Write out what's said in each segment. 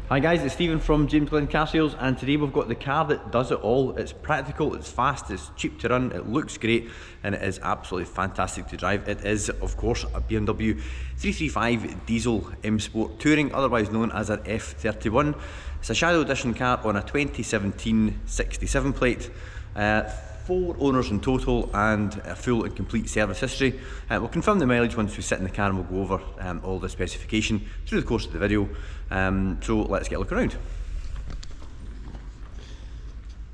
Hi guys, it's Stephen from Glen Car Sales, and today we've got the car that does it all. It's practical, it's fast, it's cheap to run, it looks great, and it is absolutely fantastic to drive. It is, of course, a BMW 335 Diesel M Sport Touring, otherwise known as an F31. It's a Shadow Edition car on a 2017 67 plate. 4 owners in total and a full and complete service history. We'll confirm the mileage once we sit in the car, and we'll go over all the specification through the course of the video. So let's get a look around.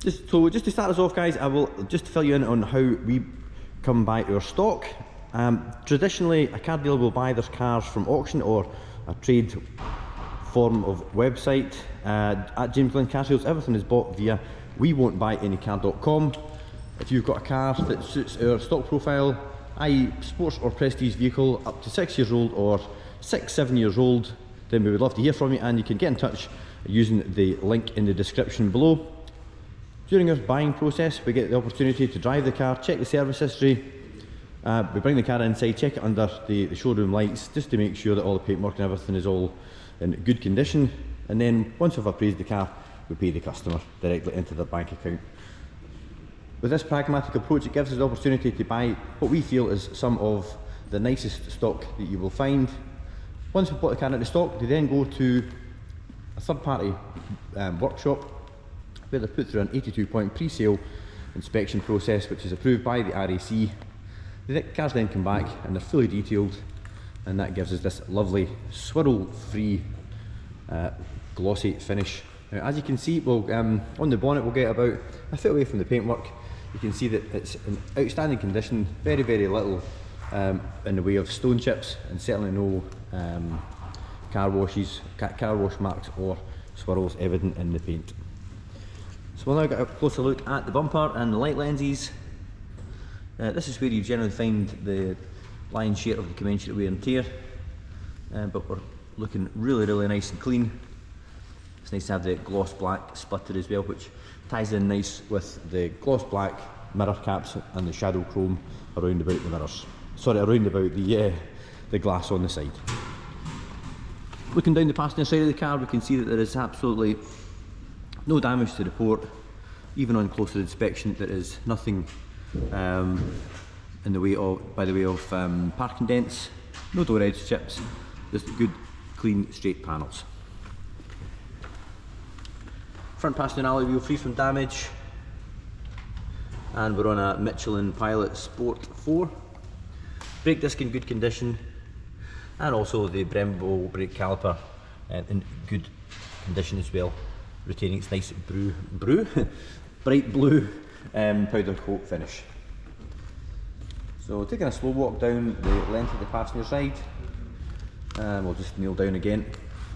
Just to start us off, guys, I will just fill you in on how we come by our stock. Traditionally, a car dealer will buy their cars from auction or a trade form of website. At Glen Car Sales, everything is bought via wewon'tbuyanycar.com. If you've got a car that suits our stock profile, i.e. sports or prestige vehicle up to 6 years old or 7 years old, then we would love to hear from you, and you can get in touch using the link in the description below. During our buying process, we get the opportunity to drive the car, check the service history. We bring the car inside, check it under the showroom lights, just to make sure that all the paintwork and everything is all in good condition. And then once we've appraised the car, we pay the customer directly into their bank account. With this pragmatic approach, it gives us the opportunity to buy what we feel is some of the nicest stock that you will find. Once we've bought the car into stock, they then go to a third-party workshop where they're put through an 82-point pre-sale inspection process, which is approved by the RAC. The cars then come back and they're fully detailed, and that gives us this lovely swirl-free glossy finish. Now, as you can see, on the bonnet we'll get about a foot away from the paintwork. You can see that it's in outstanding condition, very little in the way of stone chips, and certainly no car wash marks or swirls evident in the paint. So we'll now get a closer look at the bumper and the light lenses. This is where you generally find the lion's share of the commensurate wear and tear, but we're looking really nice and clean. It's nice to have the gloss black splitter as well, which ties in nice with the gloss black mirror caps and the shadow chrome around about the mirrors. Sorry, around about the glass on the side. Looking down the passenger side of the car, we can see that there is absolutely no damage to report. Even on closer inspection, there is nothing in the way of parking dents, no door edge chips, just good, clean, straight panels. Front passenger alloy wheel free from damage, and we're on a Michelin Pilot Sport 4. Brake disc in good condition, and also the Brembo brake caliper in good condition as well, retaining its nice bright blue powder coat finish. So taking a slow walk down the length of the passenger side, and we'll just kneel down again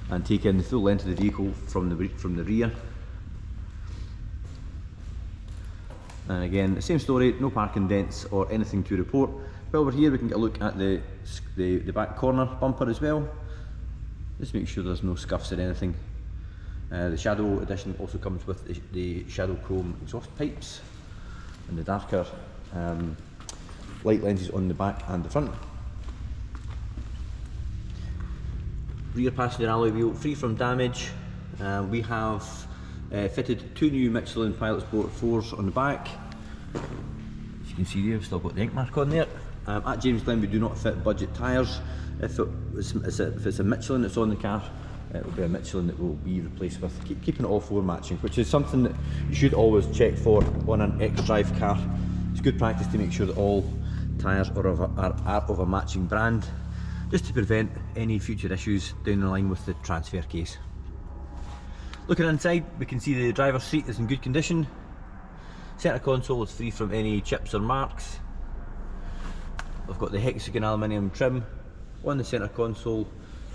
and take in the full length of the vehicle from the rear. And again, the same story, no parking dents or anything to report. But over here we can get a look at the back corner bumper as well. Just make sure there's no scuffs or anything. The Shadow Edition also comes with the Shadow Chrome exhaust pipes and the darker light lenses on the back and the front. Rear passenger alloy wheel free from damage. We have fitted 2 new Michelin Pilot Sport 4s on the back. As you can see, we've still got the ink mark on there. At Glen, we do not fit budget tyres. If it's a Michelin that's on the car, it will be a Michelin that will be replaced with, keeping it all 4 matching, which is something that you should always check for on an xDrive car. It's good practice to make sure that all tyres are of a matching brand, just to prevent any future issues down the line with the transfer case. Looking inside, we can see the driver's seat is in good condition. Centre console is free from any chips or marks. We've got the hexagon aluminium trim on the centre console,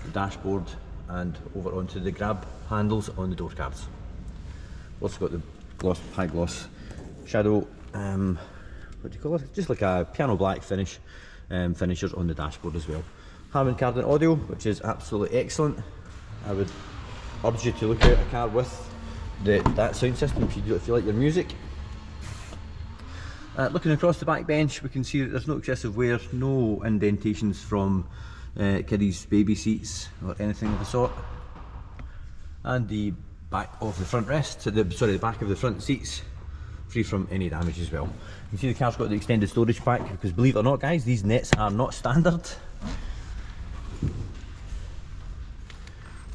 the dashboard, and over onto the grab handles on the door cards. We've also got the high gloss shadow, what do you call it? Just like a piano black finish, finishers on the dashboard as well. Harman Kardon audio, which is absolutely excellent. I would urge you to look at a car with that sound system if you like your music. Looking across the back bench, we can see that there's no excessive wear, no indentations from kiddies' baby seats or anything of the sort. and the back of the front rest, the back of the front seats, free from any damage as well. You can see the car's got the extended storage pack, because believe it or not guys, these nets are not standard.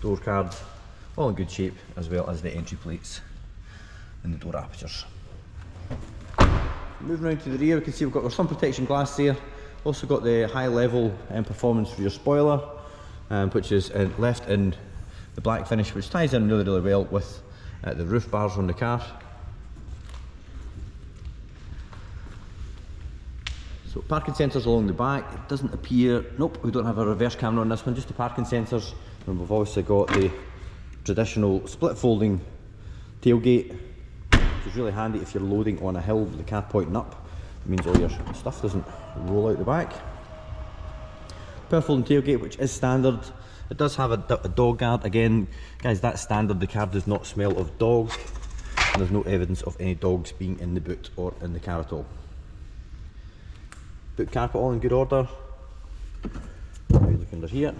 Door card, all in good shape, as well as the entry plates and the door apertures. Moving around to the rear, we can see we've got our sun protection glass there. Also got the high level performance rear spoiler, which is left in the black finish, which ties in really well with the roof bars on the car. So parking sensors along the back. It doesn't appear, nope, we don't have a reverse camera on this one, just the parking sensors. And we've obviously got the traditional split folding tailgate, which is really handy if you're loading on a hill with the car pointing up. It means all your stuff doesn't roll out the back. Power folding tailgate, which is standard. It does have a dog guard. Again, guys, that's standard. The car does not smell of dog, and there's no evidence of any dogs being in the boot or in the car at all. Boot carpet all in good order. Look under here,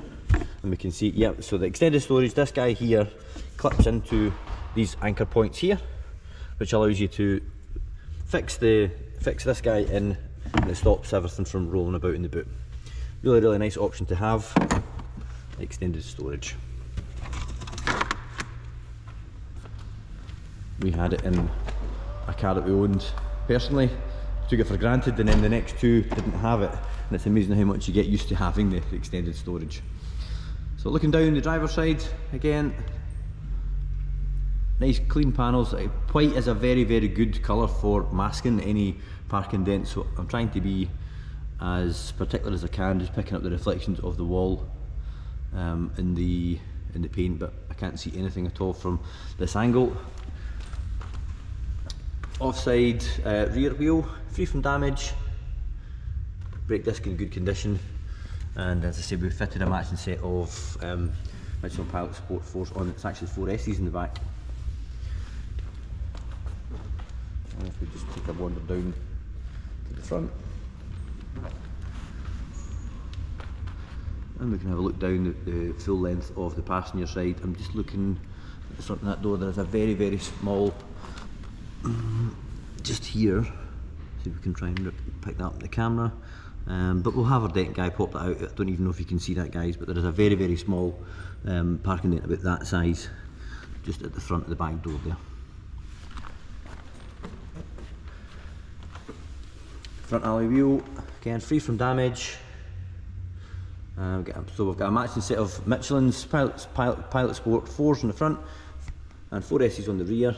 and we can see, yeah, so the extended storage, this guy here clips into these anchor points here, which allows you to fix this guy in, and it stops everything from rolling about in the boot. Really nice option to have, extended storage. We had it in a car that we owned personally, took it for granted, and then the next two didn't have it, and it's amazing how much you get used to having the extended storage. So looking down the driver's side, again, nice clean panels. White is a very good colour for masking any parking dents, so I'm trying to be as particular as I can, just picking up the reflections of the wall in the paint, but I can't see anything at all from this angle. Offside rear wheel, free from damage, brake disc in good condition, and as I say, we've fitted a matching set of Michelin Pilot Sport 4s on. It's actually 4 S's in the back. And if we just take a wander down to the front, and we can have a look down the full length of the passenger side. I'm just looking at the front of that door. There is a very small, just here, see if we can try and pick that up in the camera, but we'll have our dent guy pop that out. I don't even know if you can see that, guys, but there is a very small parking dent about that size just at the front of the back door there. Front alloy wheel, again free from damage. So we've got a matching set of Michelin's Pilot Sport 4s on the front and 4 S's on the rear.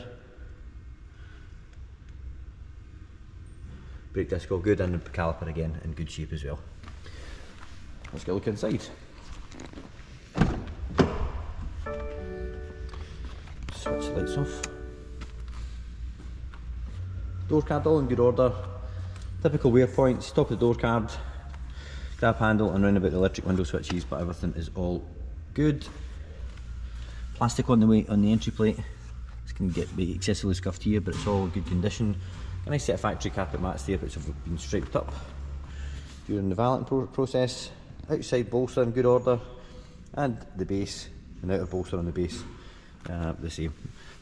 Brake disc all good, and the caliper again in good shape as well. Let's get a look inside. Switch the lights off. Door card all in good order. Typical wear points, top of the door card, grab handle, and round about the electric window switches, but everything is all good. Plastic on the entry plate. This can be excessively scuffed here, but it's all in good condition. A nice set of factory carpet mats there, which have been striped up during the valeting process. Outside bolster in good order, and the base, and outer bolster on the base, the same.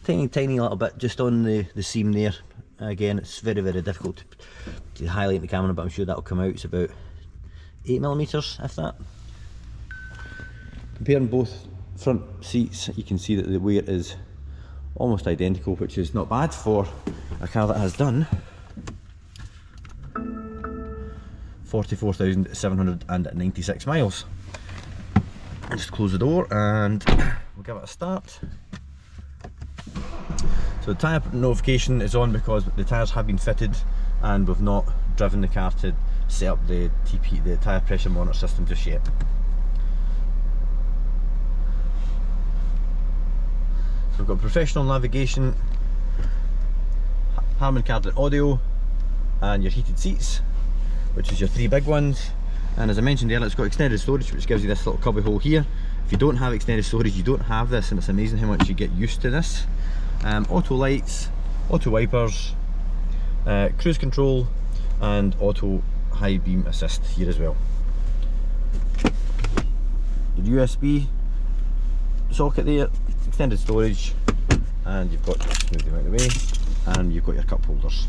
Tiny little bit just on the seam there. Again, it's very difficult to highlight in the camera, but I'm sure that'll come out. It's about 8mm, if that. Comparing both front seats, you can see that the wear is almost identical, which is not bad for a car that has done 44,796 miles. I'll just close the door and we'll give it a start. So the tyre notification is on because the tyres have been fitted, and we've not driven the car to set up the tyre pressure monitor system just yet. So we've got professional navigation, Harman Kardon audio, and your heated seats, which is your 3 big ones. And as I mentioned earlier, it's got extended storage, which gives you this little cubby hole here. If you don't have extended storage, you don't have this, and it's amazing how much you get used to this. Auto lights, auto wipers, cruise control, and auto high beam assist here as well. The USB socket there, extended storage, and you've got, just move them out of the way, and you've got your cup holders.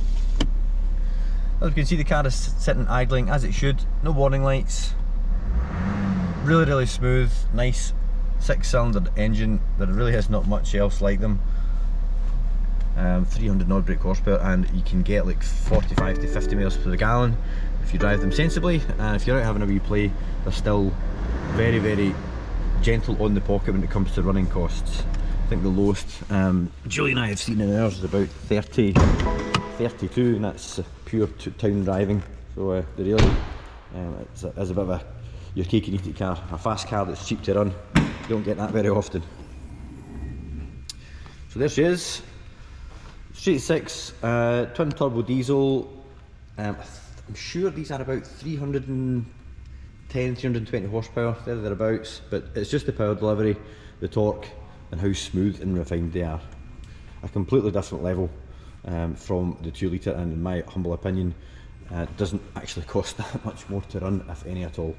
As you can see, the car is sitting idling as it should, no warning lights, really smooth, nice 6-cylinder engine. There really is not much else like them. 300 odd brake horsepower, and you can get like 45 to 50 miles per gallon if you drive them sensibly. And if you're out having a wee play, they're still very gentle on the pocket when it comes to running costs. I think the lowest Julie and I have seen in ours is about 32, and that's pure town driving. So they really, it's a bit of a your cake and eat it car, a fast car that's cheap to run. You don't get that very often. So there she is, straight 6, twin turbo diesel. I'm sure these are about 310, 320 horsepower, thereabouts, but it's just the power delivery, the torque, and how smooth and refined they are. A completely different level from the 2 litre, and in my humble opinion, it doesn't actually cost that much more to run, if any at all.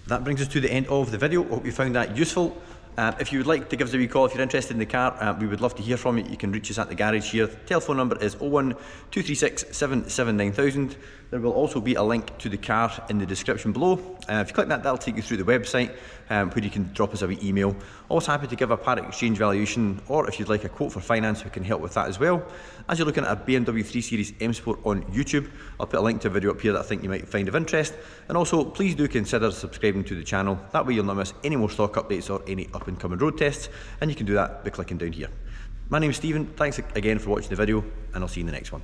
That brings us to the end of the video. Hope you found that useful. If you would like to give us a wee call if you're interested in the car, we would love to hear from you. You can reach us at the garage here. The telephone number is 01236 779 There will also be a link to the car in the description below. If you click that, that'll take you through the website where you can drop us a wee email. Always happy to give a part exchange valuation, or if you'd like a quote for finance, we can help with that as well. As you're looking at a BMW 3 Series M Sport on YouTube, I'll put a link to a video up here that I think you might find of interest. And also, please do consider subscribing to the channel. That way you'll not miss any more stock updates or any up and coming road tests, and you can do that by clicking down here. My name's Stephen, thanks again for watching the video, and I'll see you in the next one.